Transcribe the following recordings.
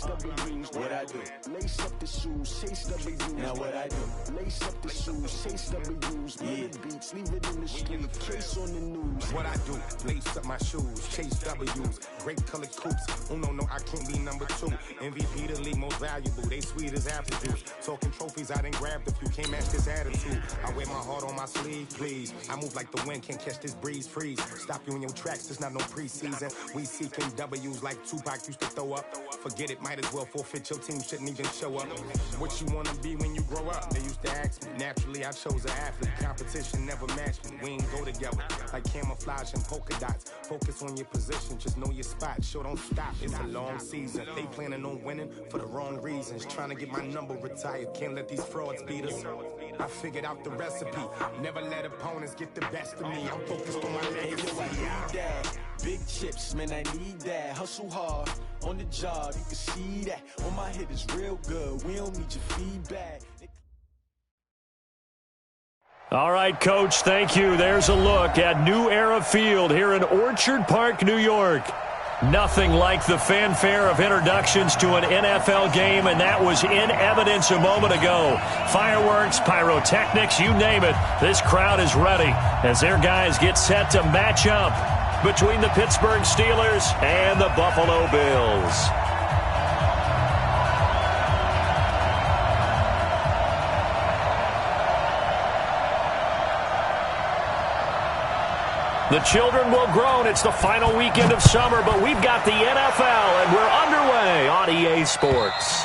W's. What I do? Lace up the shoes, chase W's. Now what I do? Lace up the shoes, chase W's. Yeah. Beats, leave it in the street, case on the news. What I do? Lace up my shoes, chase W's. Great colored coops. Oh no, I can't be number 2. MVP the league most valuable. They sweet as apple juice. Talking trophies, I done grabbed a few. Can't match this attitude. I wear my heart on my sleeve, please. I move like the wind, can't catch this breeze. Freeze. Stop you in your tracks. There's not no preseason. We seeking W's like Tupac used to throw up. Forget it, might as well forfeit. Your team shouldn't even show up. What you wanna be when you grow up? They used to ask me. Naturally, I chose an athlete. Competition never matched me. We ain't go together like camouflage and polka dots. Focus on your position, just know your spot. Sure, don't stop. It's a long season. They planning on winning for the wrong reasons. Trying to get my number retired. Can't let these frauds beat us. I figured out the recipe. Never let opponents get the best of me. I'm focused on my legacy. I need that. Big chips, man, I need that. Hustle hard on the job, you can see that. On my head is real good. We don't need your feedback. All right, Coach, thank you. There's a look at New Era Field here in Orchard Park, New York. Nothing like the fanfare of introductions to an NFL game, and that was in evidence a moment ago. Fireworks, pyrotechnics, you name it. This crowd is ready as their guys get set to match up between the Pittsburgh Steelers and the Buffalo Bills. The children will groan. It's the final weekend of summer, but we've got the NFL, and we're underway on EA Sports.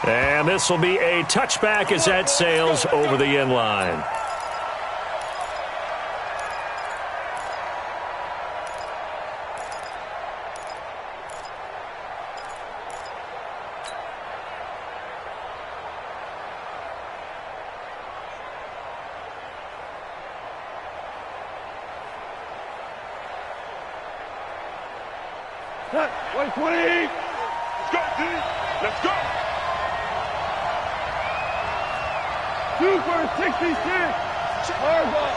And this will be a touchback as that sails over the end line. Set, 120. Let's go, D. Let's go. 2 for 66. Hard ball.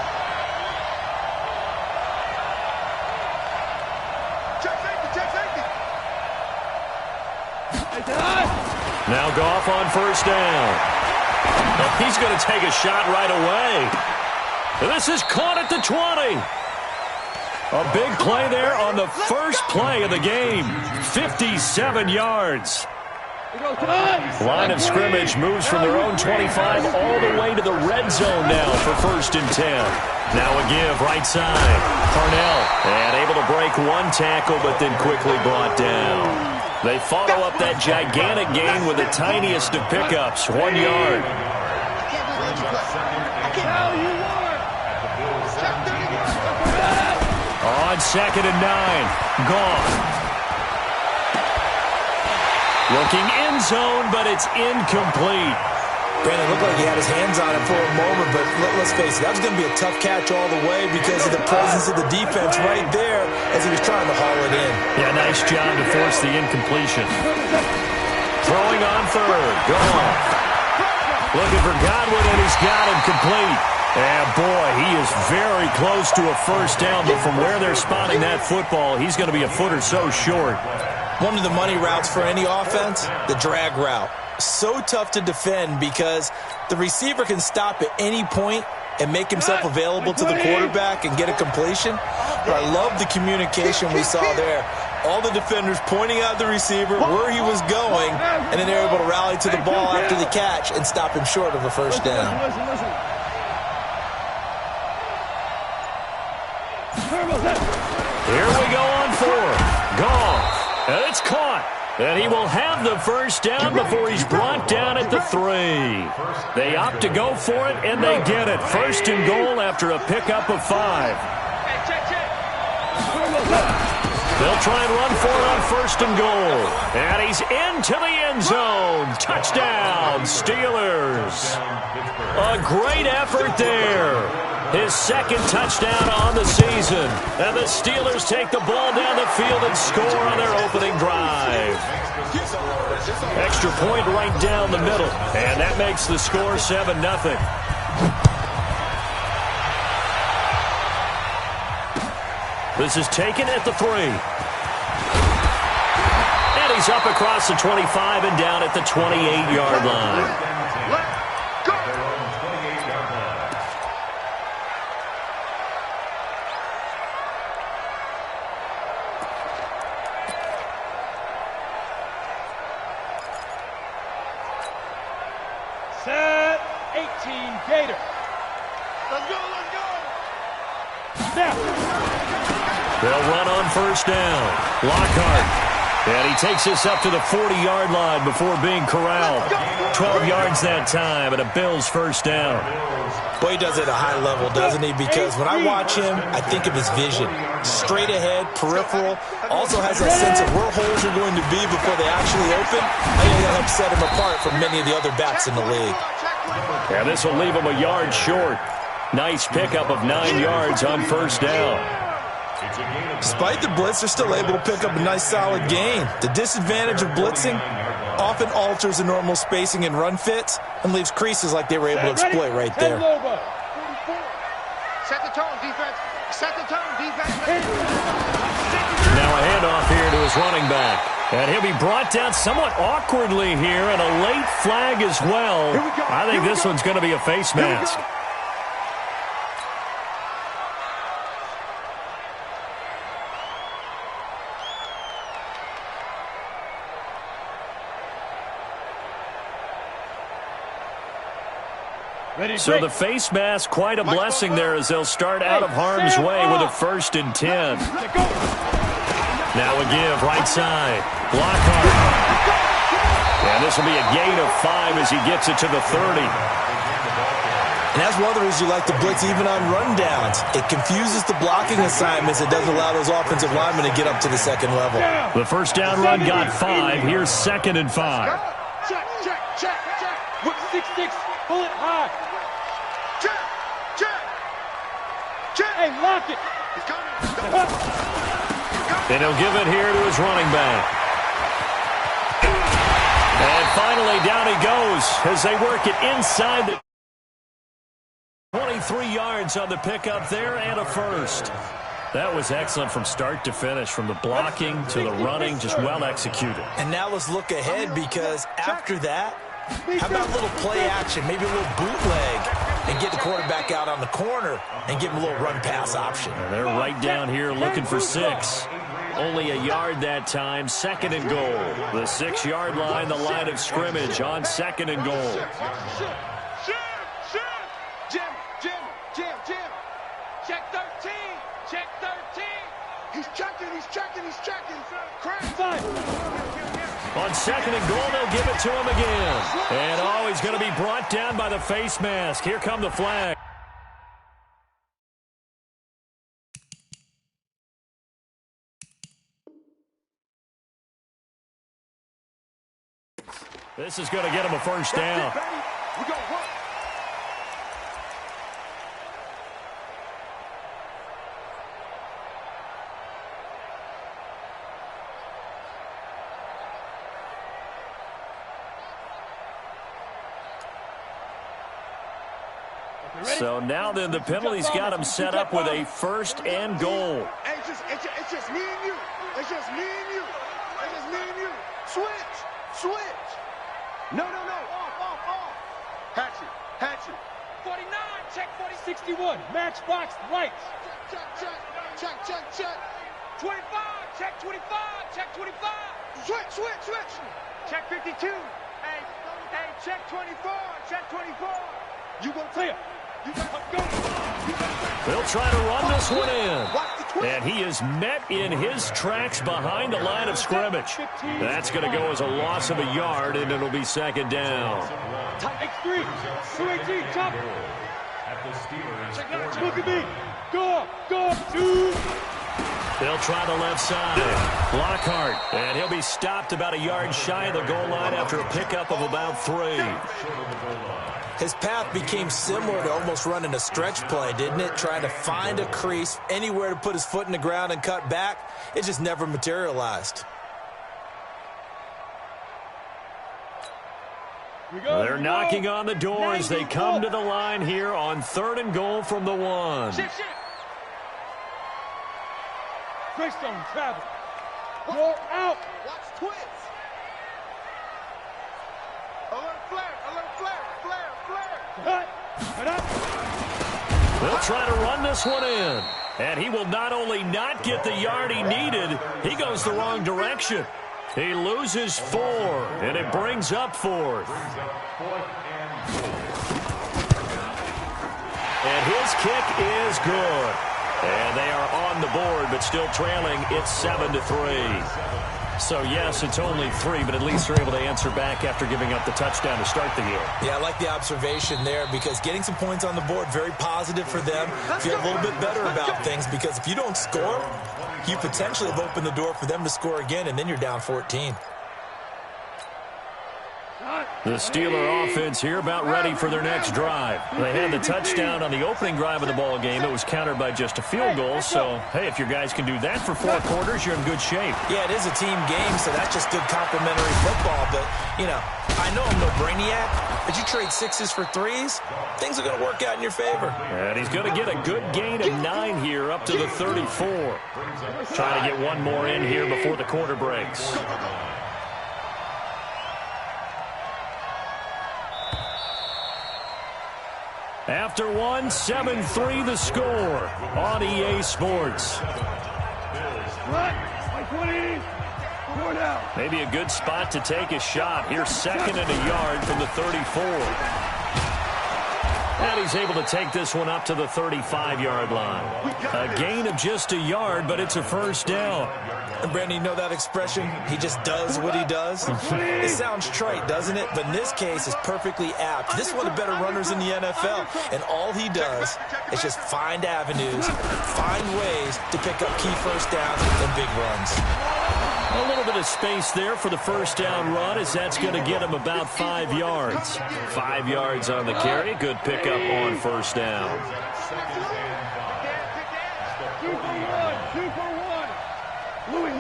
Check safety. Now Goff on first down. And he's going to take a shot right away. This is caught at the 20. A big play there on the first play of the game. 57 yards. Line of scrimmage moves from their own 25 all the way to the red zone now for 1st and 10. Now a give right side. Parnell, and able to break one tackle, but then quickly brought down. They follow up that gigantic gain with the tiniest of pickups, 1 yard. On 2nd and 9, Goff. Looking end zone, but it's incomplete. Brandon, looked like he had his hands on it for a moment, but let's face it, that was going to be a tough catch all the way because of the presence of the defense right there as he was trying to haul it in. Yeah, nice job to force the incompletion. Throwing on 3rd, Goff. Looking for Godwin, and he's got him complete. And, boy, he is very close to a first down, but from where they're spotting that football, he's going to be a foot or so short. One of the money routes for any offense, the drag route. So tough to defend because the receiver can stop at any point and make himself available to the quarterback and get a completion. But I love the communication we saw there. All the defenders pointing out the receiver, where he was going, and then they're able to rally to the ball after the catch and stop him short of a first down. Here we go on 4th. Goff. And it's caught. And he will have the first down before he's brought down at the 3. They opt to go for it, and they get it. 1st and goal after a pickup of 5. They'll try and run for it on 1st and goal. And he's into the end zone. Touchdown, Steelers. A great effort there. His 2nd touchdown on the season. And the Steelers take the ball down the field and score on their opening drive. Extra point right down the middle. And that makes the score 7-0. This is taken at the 3. And he's up across the 25 and down at the 28-yard line. Set 18 Gator. Let's go, let's go. Snap. They'll run on first down. Lockhart. And he takes this up to the 40-yard line before being corralled. 12 yards that time and a Bills first down. Boy, he does it at a high level, doesn't he? Because when I watch him, I think of his vision. Straight ahead, peripheral. Also has that sense of where holes are going to be before they actually open. I think that helps set him apart from many of the other backs in the league. Yeah, this will leave him a yard short. Nice pickup of 9 yards on first down. Despite the blitz, they're still able to pick up a nice solid gain. The disadvantage of blitzing often alters the normal spacing and run fits and leaves creases like they were able to exploit right there. Set the tone, defense. Set the tone, defense. Now a handoff here to his running back. And he'll be brought down somewhat awkwardly here, and a late flag as well. I think this one's going to be a face mask. So the face mask, quite a blessing there as they'll start out of harm's way with a 1st and 10. Now a give, right side. Lockhart. And this will be a gain of 5 as he gets it to the 30. And that's one of the reasons you like to blitz even on rundowns. It confuses the blocking assignments. It doesn't allow those offensive linemen to get up to the second level. The first down run got 5. Here's 2nd and 5. Check, check, check, check. Look, 6-6. Pull it high. Check, check, check. Hey, lock it. He's coming. And he'll give it here to his running back. And finally, down he goes as they work it inside the 23 yards on the pickup there and a first. That was excellent from start to finish, from the blocking to the running, just well executed. And now let's look ahead, because after that, how about a little play action, maybe a little bootleg, and get the quarterback out on the corner and give him a little run-pass option. And they're right down here looking for 6. Only a yard that time, 2nd and goal. The 6-yard line, the line of scrimmage on 2nd and goal. Jim. Check 13. Check 13. He's checking. Crack. On 2nd and goal, they'll give it to him again. And he's going to be brought down by the face mask. Here come the flag. This is going to get him a first down. So now then the penalty's got him set up with a 1st and goal. It's just me and you. It's just me and you. Switch. No. Off. Hatchet. 49, check 40. 61, matchbox lights. Check. 25, check 25. Switch. Check 52. Hey, check 24. You gonna clear. They'll try to run this one in. And he is met in his tracks behind the line of scrimmage. That's going to go as a loss of a yard, and it'll be 2nd down. X3, 218, top. Look at me. Go, 2. They'll try the left side. Lockhart. And he'll be stopped about a yard shy of the goal line after a pickup of about 3. His path became similar to almost running a stretch play, didn't it? Trying to find a crease, anywhere to put his foot in the ground and cut back. It just never materialized. They're knocking on the door as they come to the line here on 3rd and goal from the 1. Greystone travel. Roll out. Watch twins. They'll try to run this one in. And he will not only not get the yard he needed, he goes the wrong direction. He loses 4, and it brings up 4th. And his kick is good. And they are on the board, but still trailing. It's 7-3. So, yes, it's only 3, but at least they're able to answer back after giving up the touchdown to start the year. Yeah, I like the observation there because getting some points on the board, very positive for them. Feel a little bit better about things because if you don't score, you potentially have opened the door for them to score again, and then you're down 14. The Steeler offense here about ready for their next drive. They had the touchdown on the opening drive of the ball game. It was countered by just a field goal. So, hey, if your guys can do that for 4 quarters, you're in good shape. Yeah, it is a team game, so that's just good complimentary football. But, you know, I know I'm no brainiac, but you trade 6s for 3s, things are going to work out in your favor. And he's going to get a good gain of 9 here up to the 34. Trying to get one more in here before the quarter breaks. After 1, 7-3 the score on EA Sports. Maybe a good spot to take a shot. Here's 2nd and a yard from the 34. And he's able to take this one up to the 35-yard line. A gain of just a yard, but it's a first down. And Brandon, you know that expression? He just does what he does? It sounds trite, doesn't it? But in this case, it's perfectly apt. This is one of the better runners in the NFL. And all he does is just find avenues, find ways to pick up key first downs and big runs. A little bit of space there for the first down run as that's going to get him about 5 yards. 5 yards on the carry. Good pickup on first down. 2 for 1. Louis.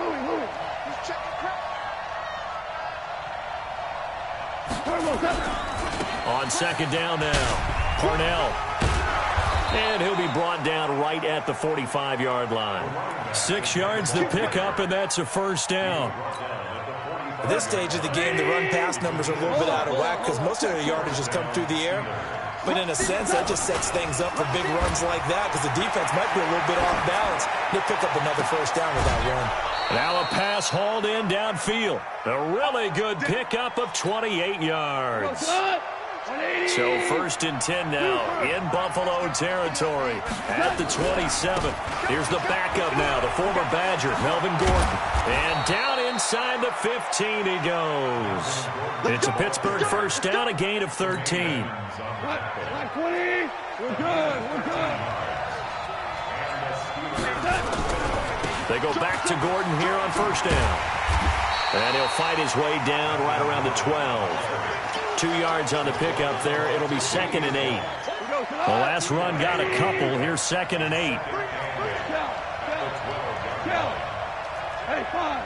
On 2nd down now, Parnell. And he'll be brought down right at the 45-yard line. 6 yards the pickup, and that's a first down. At this stage of the game, the run-pass numbers are a little bit out of whack because most of their yardage has come through the air. But in a sense, that just sets things up for big runs like that because the defense might be a little bit off balance. They pick up another first down with that run. Now a pass hauled in downfield. A really good pickup of 28 yards. So 1st and 10 now in Buffalo territory at the 27. Here's the backup now, the former Badger, Melvin Gordon. And down inside the 15 he goes. It's a Pittsburgh first down, a gain of 13. Black 20. We're good. They go back to Gordon here on first down. And he'll fight his way down right around the 12. 2 yards on the pickup there. It'll be 2nd and 8. The last run got a couple. Here's 2nd and 8. Hey, 5.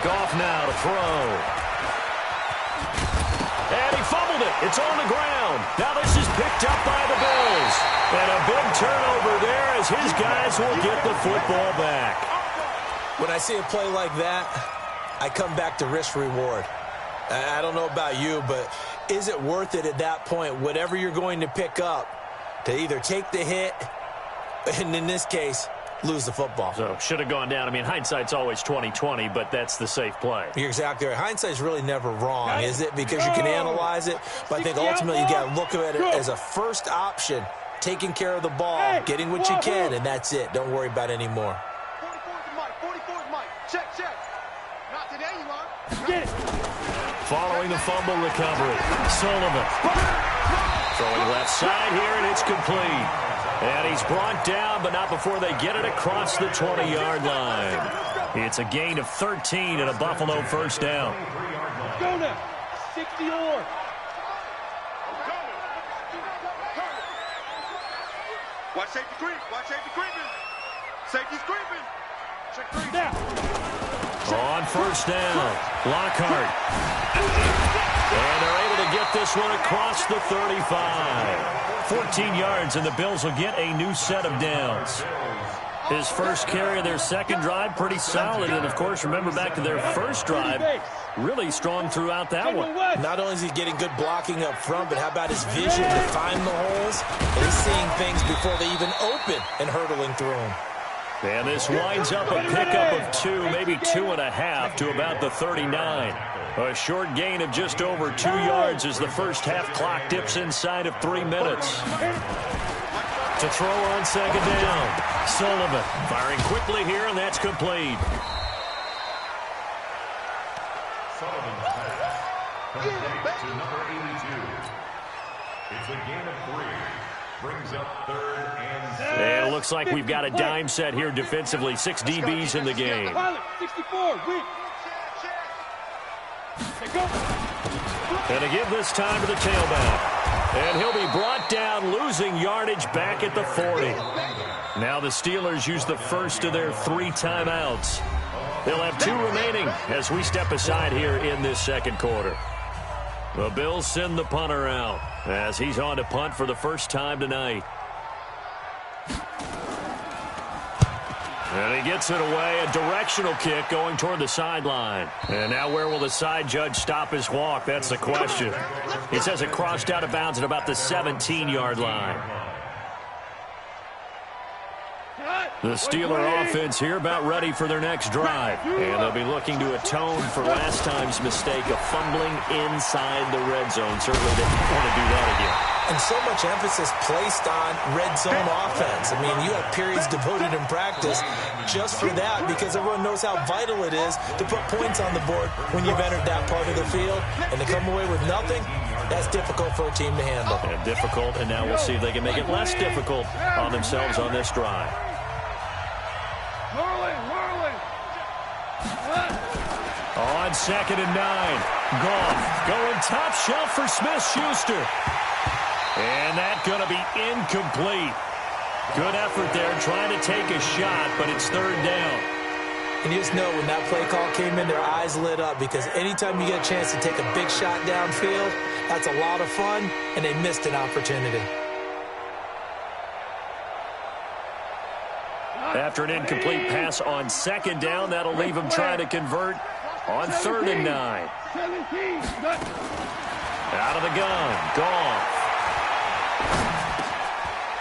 Goff now to throw. And he fumbled it. It's on the ground. Now this is picked up by the Bills. And a big turnover there as his guys will get the football back. When I see a play like that, I come back to risk-reward. I don't know about you, but is it worth it at that point, whatever you're going to pick up, to either take the hit, and in this case, lose the football? So should have gone down. I mean, hindsight's always 20/20, but that's the safe play. You're exactly right. Hindsight's really never wrong, is it? Because you can analyze it, but I think ultimately you got to look at it as a first option, taking care of the ball, getting what you can, and that's it. Don't worry about it anymore. 44's Mike. Check. Not today, you are. Get it. Following the fumble recovery, Sullivan. Throwing left side here, and it's complete. And he's brought down, but not before they get it across the 20-yard line. It's a gain of 13 and a Buffalo first down. Go now. 60 or. Watch safety creep. Safety's creeping. Check 3. Now. On first down, Lockhart. And they're able to get this one across the 35. 14 yards, and the Bills will get a new set of downs. His first carry of their second drive, pretty solid. And, of course, remember back to their first drive, really strong throughout that one. Not only is he getting good blocking up front, but how about his vision to find the holes? And he's seeing things before they even open and hurtling through them. And this winds up a pickup of 2, maybe 2.5 to about the 39. A short gain of just over 2 yards as the first half clock dips inside of 3 minutes. To throw on second down. Sullivan firing quickly here, and that's complete. Sullivan pass to number 82. It's a gain of 3. Brings up 3rd and 6. And it looks like we've got a dime set here defensively. 6 DBs in the game. 64, win. And to give this time to the tailback. And he'll be brought down, losing yardage back at the 40. Now the Steelers use the first of their 3 timeouts. They'll have 2 remaining as we step aside here in this second quarter. The Bills send the punter out as he's on to punt for the first time tonight. And he gets it away, a directional kick going toward the sideline. And now where will the side judge stop his walk? That's the question. He says it crossed out of bounds at about the 17-yard line. The Steeler offense here about ready for their next drive. And they'll be looking to atone for last time's mistake of fumbling inside the red zone. Certainly they don't want to do that again. And so much emphasis placed on red zone offense. I mean, you have periods devoted in practice just for that because everyone knows how vital it is to put points on the board when you've entered that part of the field. And to come away with nothing, that's difficult for a team to handle. And difficult, and now we'll see if they can make it less difficult on themselves on this drive. On 2nd and 9, Goff going top shelf for Smith-Schuster. And that's going to be incomplete. Good effort there trying to take a shot, but it's 3rd down. And you just know when that play call came in, their eyes lit up because anytime you get a chance to take a big shot downfield, that's a lot of fun, and they missed an opportunity. After an incomplete pass on 2nd down, that'll leave him trying to convert on 3rd and 9. Out of the gun, Goff.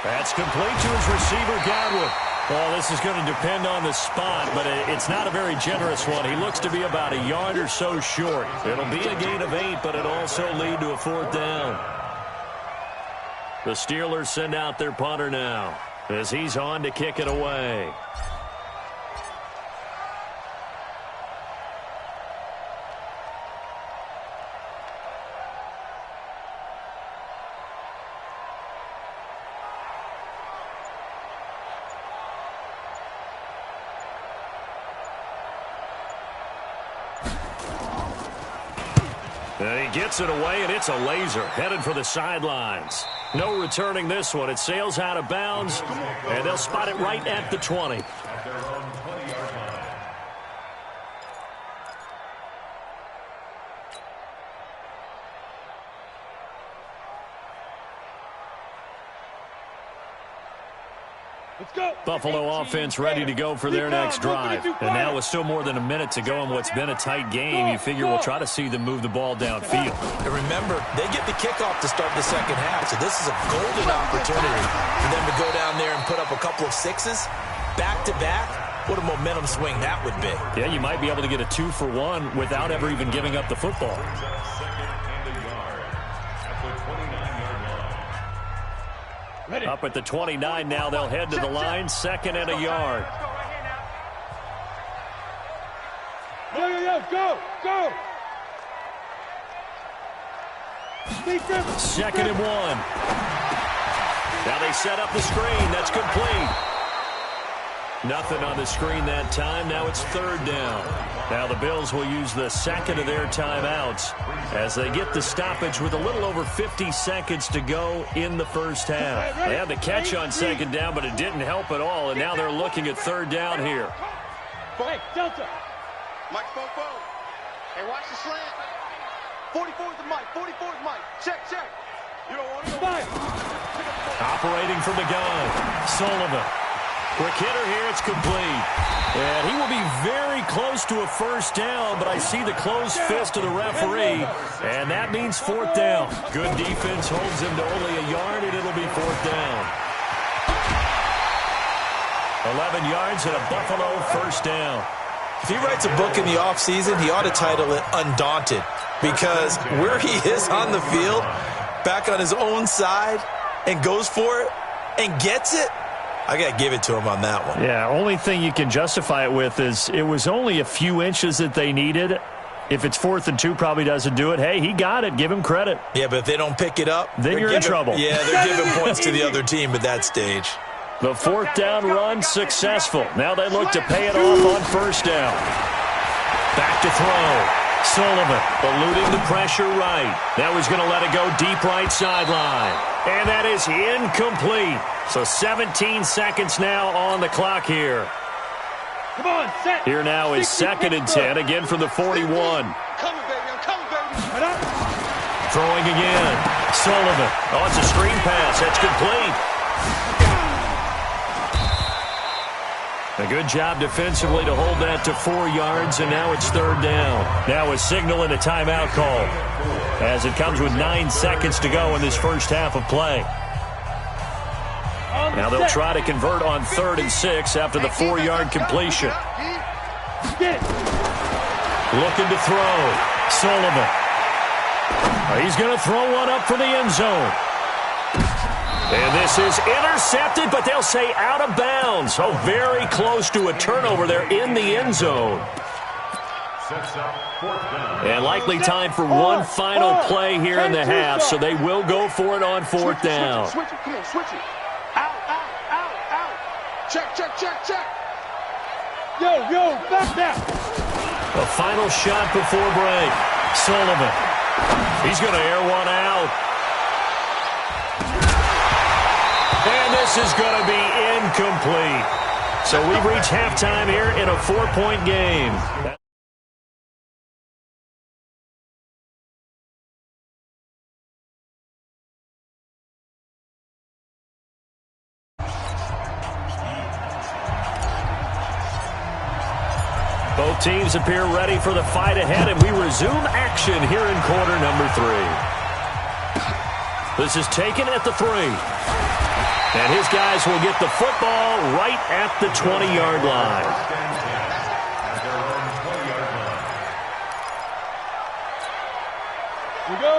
That's complete to his receiver, Godwin. Well, this is going to depend on the spot, but it's not a very generous one. He looks to be about a yard or so short. It'll be a gain of 8, but it'll also lead to a 4th down. The Steelers send out their punter now as he's on to kick it away. And he gets it away, and it's a laser headed for the sidelines. No returning this one. It sails out of bounds, and they'll spot it right at the 20. Buffalo offense ready to go for their next drive. And now with still more than a minute to go in what's been a tight game, you figure we'll try to see them move the ball downfield. And remember, they get the kickoff to start the second half, so this is a golden opportunity for them to go down there and put up a couple of 6s back-to-back. What a momentum swing that would be. Yeah, you might be able to get a 2-for-1 without ever even giving up the football. Up at the 29 now, they'll head to the line, 2nd and a yard. Go! 2nd and 1. Now they set up the screen. That's complete. Nothing on the screen that time. Now it's 3rd down. Now the Bills will use the 2nd of their timeouts as they get the stoppage with a little over 50 seconds to go in the first half. They had the catch on 2nd down, but it didn't help at all, and now they're looking at 3rd down here. Hey, Delta. Mike Fofo. Hey, watch the slant. 44 is the mic. 44 is mic. Check. You don't want to go. Operating from the gun, Sullivan. Quick hitter here, it's complete. And he will be very close to a first down, but I see the closed fist of the referee, and that means fourth down. Good defense holds him to only a yard, and it'll be fourth down. 11 yards and a Buffalo first down. If he writes a book in the offseason, he ought to title it Undaunted, because where he is on the field, back on his own side, and goes for it and gets it, I got to give it to him on that one. Yeah, only thing you can justify it with is it was only a few inches that they needed. If it's 4th and 2, probably doesn't do it. Hey, he got it. Give him credit. Yeah, but if they don't pick it up, then you're in trouble. Yeah, they're giving points to the other team at that stage. The fourth down run successful. Now they look to pay it off on first down. Back to throw. Sullivan eluding the pressure right. Now he's going to let it go deep right sideline. And that is incomplete. So 17 seconds now on the clock here. Come on, set. Here now is 2nd and 10, again from the 41. I'm coming, baby. Throwing again. Sullivan. Oh, it's a screen pass. That's complete. A good job defensively to hold that to 4 yards, and now it's 3rd down. Now a signal and a timeout call as it comes with 9 seconds to go in this first half of play. Now they'll try to convert on 3rd and 6 after the 4-yard completion. Looking to throw. Sullivan. He's going to throw one up for the end zone. And this is intercepted, but they'll say out of bounds. So very close to a turnover there in the end zone. And likely time for one final play here in the half, so they will go for it on 4th down. Switch it. Come on, switch it. Out. Check. Yo, back down. The final shot before break. Sullivan. He's going to air one out. And this is going to be incomplete. So we've reached halftime here in a 4-point game. Both teams appear ready for the fight ahead, and we resume action here in quarter number 3. This is taken at the 3. And his guys will get the football right at the 20-yard line.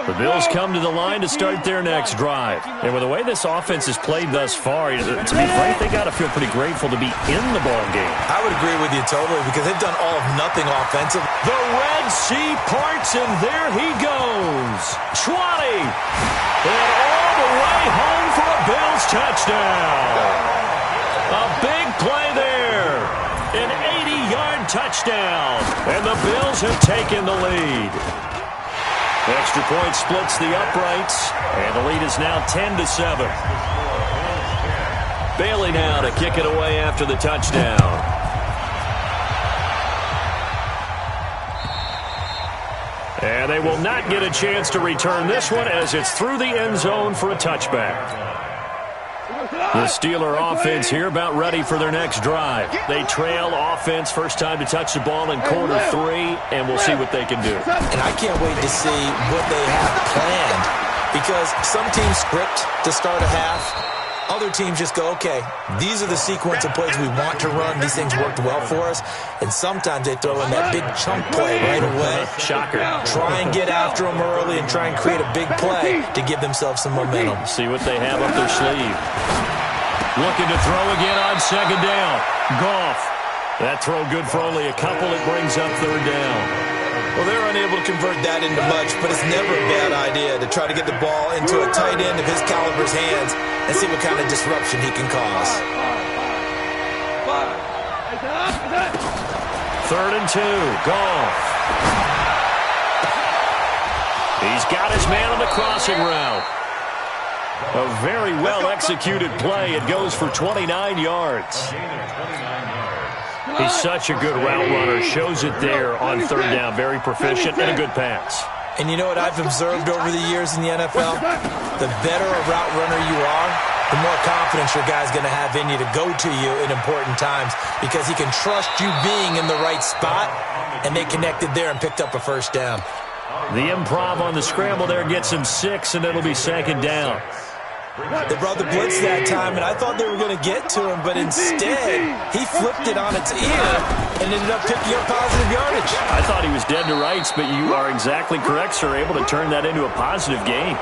The Bills come to the line to start their next drive. And with the way this offense has played thus far, to be frank, they got to feel pretty grateful to be in the ball game. I would agree with you totally because they've done all of nothing offensive. The Red Sea parts, and there he goes. 20. And all the way home for a Bills touchdown. A big play there. An 80-yard touchdown. And the Bills have taken the lead. Extra point splits the uprights, and the lead is now 10-7. Bailey now to kick it away after the touchdown. And they will not get a chance to return this one as it's through the end zone for a touchback. The Steeler offense here about ready for their next drive. They trail offense first time to touch the ball in quarter 3, and we'll see what they can do. And I can't wait to see what they have planned because some teams script to start a half. Other teams just go, okay, these are the sequence of plays we want to run. These things worked well for us. And sometimes they throw in that big chunk play right away. Shocker. Try and get after them early and try and create a big play to give themselves some momentum. See what they have up their sleeve. Looking to throw again on 2nd down. Goff. That throw good for only a couple. It brings up 3rd down. Well, they're unable to convert that into much, but it's never a bad idea to try to get the ball into a tight end of his caliber's hands and see what kind of disruption he can cause. 3rd and 2. Goff. He's got his man on the crossing route. A very well-executed play. It goes for 29 yards. He's such a good route runner. Shows it there on 3rd down. Very proficient and a good pass. And you know what I've observed over the years in the NFL? The better a route runner you are, the more confidence your guy's going to have in you to go to you in important times because he can trust you being in the right spot, and they connected there and picked up a first down. The improv on the scramble there gets him 6, and it'll be second down. They brought the blitz that time, and I thought they were going to get to him, but instead, he flipped it on its ear and ended up picking up positive yardage. I thought he was dead to rights, but you are exactly correct, sir, able to turn that into a positive gain.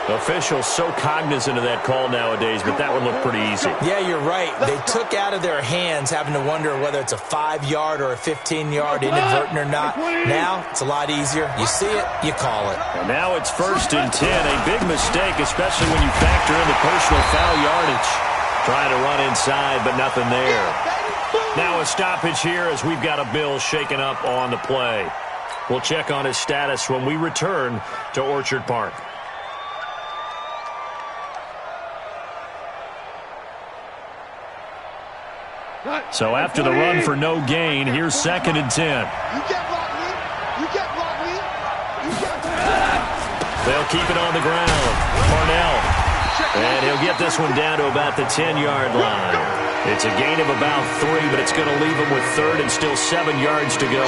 Officials so cognizant of that call nowadays, but that would look pretty easy. Yeah, you're right. They took out of their hands having to wonder whether it's a 5-yard or a 15-yard inadvertent or not. Now, it's a lot easier. You see it, you call it. And now it's 1st and 10. A big mistake, especially when you factor in the personal foul yardage. Trying to run inside, but nothing there. Now a stoppage here as we've got a Bill shaken up on the play. We'll check on his status when we return to Orchard Park. So after the run for no gain, here's 2nd and 10. They'll keep it on the ground. Parnell. And he'll get this one down to about the 10-yard line. It's a gain of about 3, but it's going to leave him with 3rd and still 7 yards to go.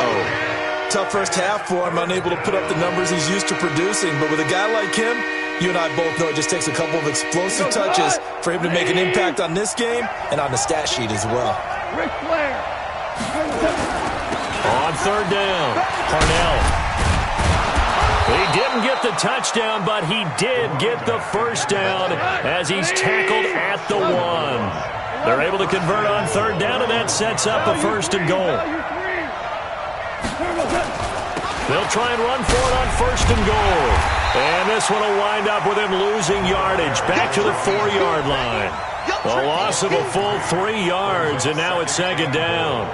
Tough first half for him, unable to put up the numbers he's used to producing. But with a guy like him, you and I both know it just takes a couple of explosive touches for him to make an impact on this game and on the stat sheet as well. On 3rd down, Parnell. He didn't get the touchdown, but he did get the first down as he's tackled at the 1. They're able to convert on 3rd down, and that sets up a 1st and goal. They'll try and run for it on 1st and goal. And this one will wind up with him losing yardage back to the 4-yard line. A loss of a full 3 yards, and now it's 2nd down.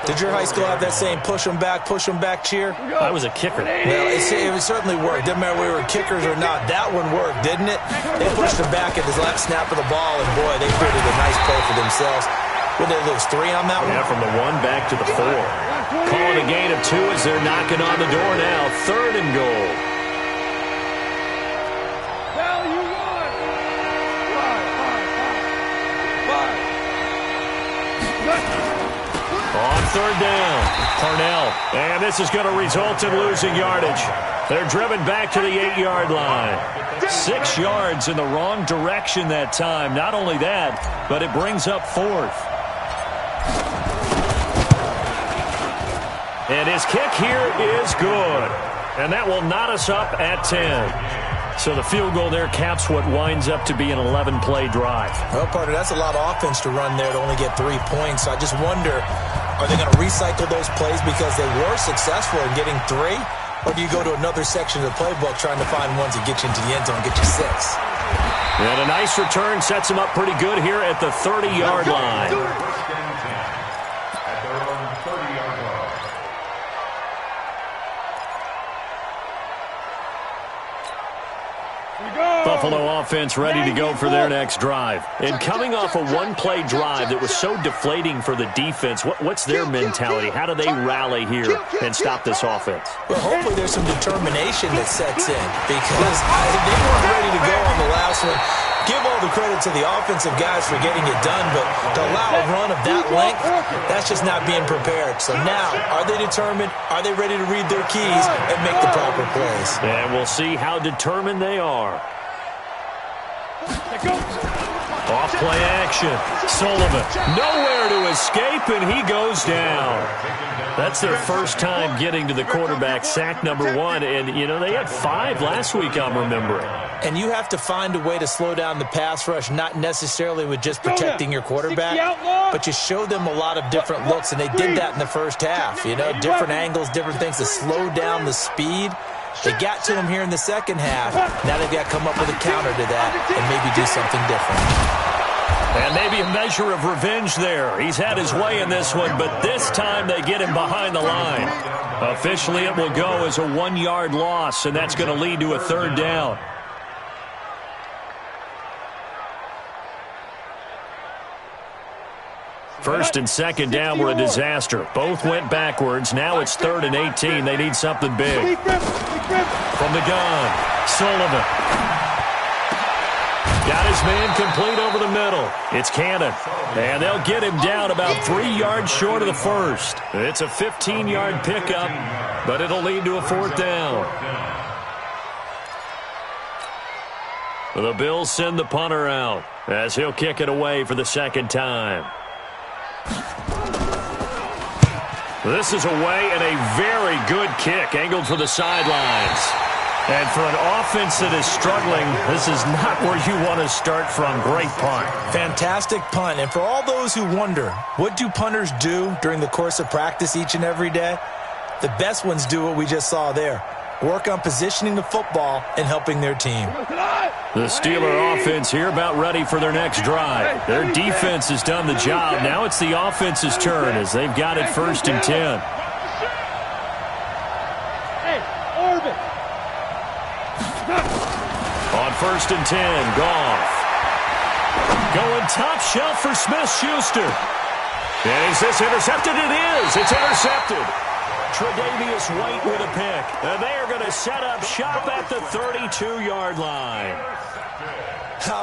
Did your high school have that same push 'em back cheer? I was a kicker. Well, it certainly worked. Didn't matter whether we were kickers or not. That one worked, didn't it? They pushed him back at his last snap of the ball, and boy, they created a nice play for themselves. Would they lose 3 on that one? Yeah, from the 1 back to the 4. Calling a gain of 2 as they're knocking on the door now. 3rd and goal. On 3rd down, Parnell. And this is going to result in losing yardage. They're driven back to the 8-yard line. 6 yards in the wrong direction that time. Not only that, but it brings up 4th. And his kick here is good. And that will knot us up at 10. So the field goal there caps what winds up to be an 11-play drive. Well, partner, that's a lot of offense to run there to only get 3 points. So I just wonder, are they going to recycle those plays because they were successful in getting 3? Or do you go to another section of the playbook trying to find ones that get you into the end zone and get you 6? And a nice return sets him up pretty good here at the 30-yard line. At their own 30-yard line. Buffalo offense ready to go for their next drive. And coming off a 1-play drive that was so deflating for the defense, what's their mentality? How do they rally here and stop this offense? Well, hopefully there's some determination that sets in because they weren't ready to go on the last one. Give all the credit to the offensive guys for getting it done, but to allow a run of that length, that's just not being prepared. So now, are they determined? Are they ready to read their keys and make the proper plays? And we'll see how determined they are. Off play action. Sullivan nowhere to escape, and he goes down. That's their first time getting to the quarterback, sack number 1. And, you know, they had 5 last week, I'm remembering. And you have to find a way to slow down the pass rush, not necessarily with just protecting your quarterback, but you show them a lot of different looks, and they did that in the first half. You know, different angles, different things to slow down the speed. They got to him here in the second half. Now they've got to come up with a counter to that and maybe do something different. And maybe a measure of revenge there. He's had his way in this one, but this time they get him behind the line. Officially, it will go as a 1-yard loss, and that's going to lead to a 3rd down. First and second down were a disaster. Both went backwards. Now it's 3rd and 18. They need something big. From the gun, Sullivan. Got his man complete over the middle. It's Cannon. And they'll get him down about 3 yards short of the first. It's a 15-yard pickup, but it'll lead to a 4th down. The Bills send the punter out as he'll kick it away for the second time. This is away and a very good kick angled for the sidelines. And for an offense that is struggling, this is not where you want to start from. Great punt. Fantastic punt. And for all those who wonder, what do punters do during the course of practice each and every day? The best ones do what we just saw there. Work on positioning the football and helping their team. The Steeler offense here about ready for their next drive. Their defense has done the job. Now it's the offense's turn as they've got it 1st and 10. On 1st and 10, Goff. Going top shelf for Smith-Schuster. And is this intercepted? It is. It's intercepted. Tre'Davious White with a pick. And they are going to set up shop at the 32-yard line.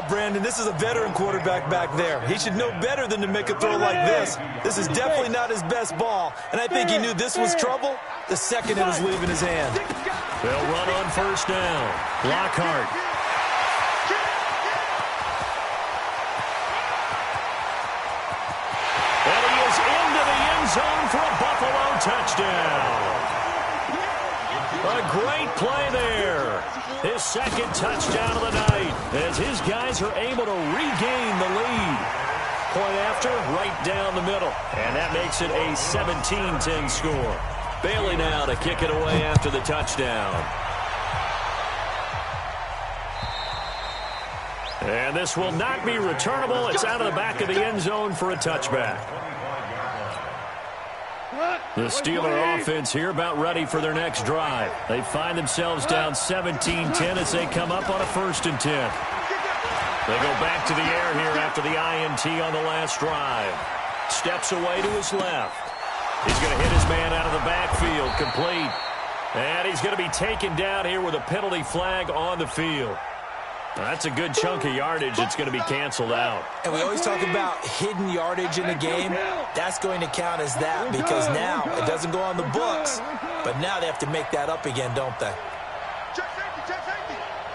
Brandon, this is a veteran quarterback back there. He should know better than to make a throw like this. This is definitely not his best ball. And I think he knew this was trouble the second it was leaving his hand. They'll run on 1st down. Lockhart. And he is into the end zone for a Buffalo touchdown. A great play there. His 2nd touchdown of the night as his guys are able to regain the lead. Point after, right down the middle. And that makes it a 17-10 score. Bailey now to kick it away after the touchdown. And this will not be returnable. It's out of the back of the end zone for a touchback. The Steeler offense here about ready for their next drive. They find themselves down 17-10 as they come up on a 1st and 10. They go back to the air here after the INT on the last drive. Steps away to his left. He's going to hit his man out of the backfield, complete. And he's going to be taken down here with a penalty flag on the field. That's a good chunk of yardage. It's going to be canceled out. And we always talk about hidden yardage in a game. That's going to count as that because now it doesn't go on the books, but now they have to make that up again, don't they?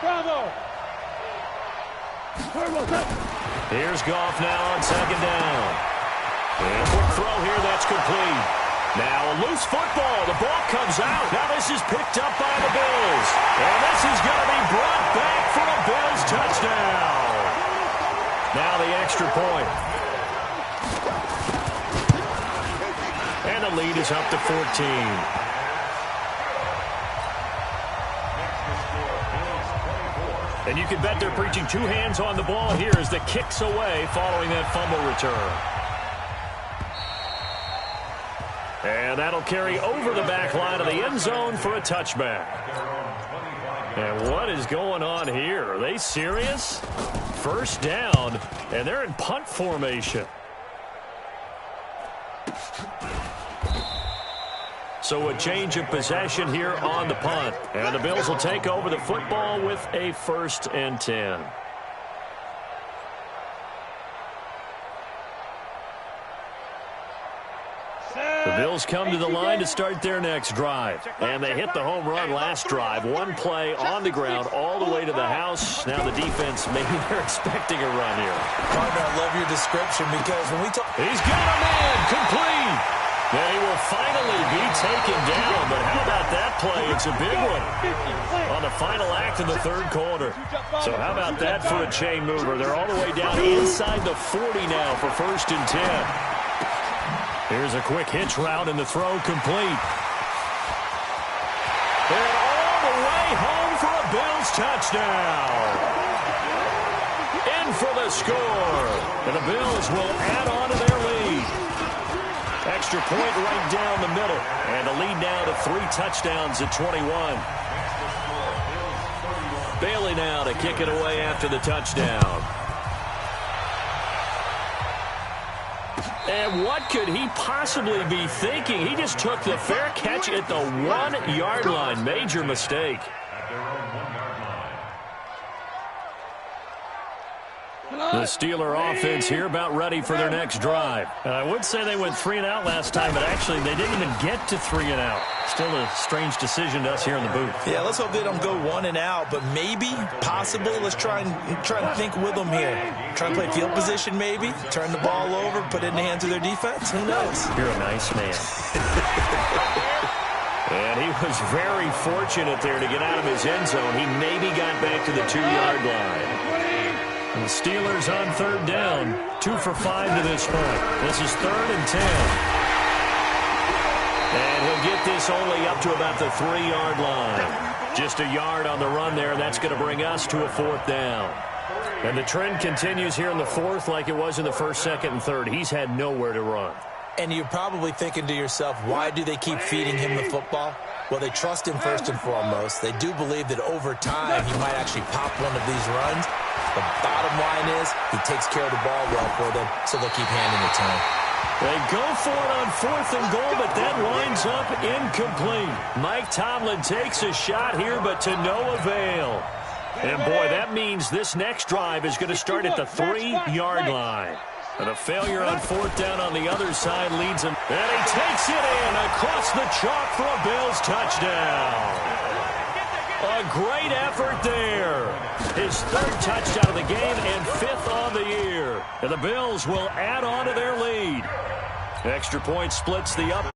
Bravo! Here's Goff now on 2nd down. And a quick throw here, that's complete. Now a loose football. The ball comes out. Now this is picked up by the Bills. And this is going to be brought back for a Bills touchdown. Now the extra point. And the lead is up to 14. And you can bet they're preaching 2 hands on the ball here as the kick's away following that fumble return. And that'll carry over the back line of the end zone for a touchback. And what is going on here? Are they serious? 1st down, and they're in punt formation. So a change of possession here on the punt. And the Bills will take over the football with a 1st and 10. The Bills come to the line to start their next drive. And they hit the home run last drive. 1 play on the ground all the way to the house. Now the defense, maybe they're expecting a run here. Partner, I love your description because when we talk... He's got a man complete. And he will finally be taken down. But how about that play? It's a big one on the final act of the 3rd quarter. So how about that for a chain mover? They're all the way down inside the 40 now for 1st and 10. Here's a quick hitch route and the throw complete. And all the way home for a Bills touchdown. In for the score. And the Bills will add on to their lead. Extra point right down the middle. And the lead now to 3 touchdowns at 21. Bailey now to kick it away after the touchdown. And what could he possibly be thinking? He just took the fair catch at the 1-yard line. Major mistake. At their own 1-yard line. The Steeler offense here about ready for their next drive. I would say they went 3 and out last time, but actually they didn't even get to 3 and out. Still a strange decision to us here in the booth. Yeah, let's hope they don't go 1 and out, but maybe, possibly, let's try and think with them here. Try and play field position maybe, turn the ball over, put it in the hands of their defense. Who knows? You're a nice man. And he was very fortunate there to get out of his end zone. He maybe got back to the 2-yard line. And the Steelers on 3rd down, 2 for 5 to this point. This is 3rd and 10. And he'll get this only up to about the 3-yard line. Just a yard on the run there, and that's going to bring us to a 4th down. And the trend continues here in the 4th like it was in the 1st, 2nd, and 3rd. He's had nowhere to run. And you're probably thinking to yourself, why do they keep feeding him the football? Well, they trust him first and foremost. They do believe that over time he might actually pop one of these runs. The bottom line is he takes care of the ball well for them, so they'll keep handing it to him. They go for it on 4th and goal, but that winds up incomplete. Mike Tomlin takes a shot here, but to no avail. And, boy, that means this next drive is going to start at the 3-yard line. And a failure on 4th down on the other side leads him. And he takes it in across the chalk for a Bills touchdown. A great effort there. His 3rd touchdown of the game and 5th on the year. And the Bills will add on to their lead. Extra point splits the up.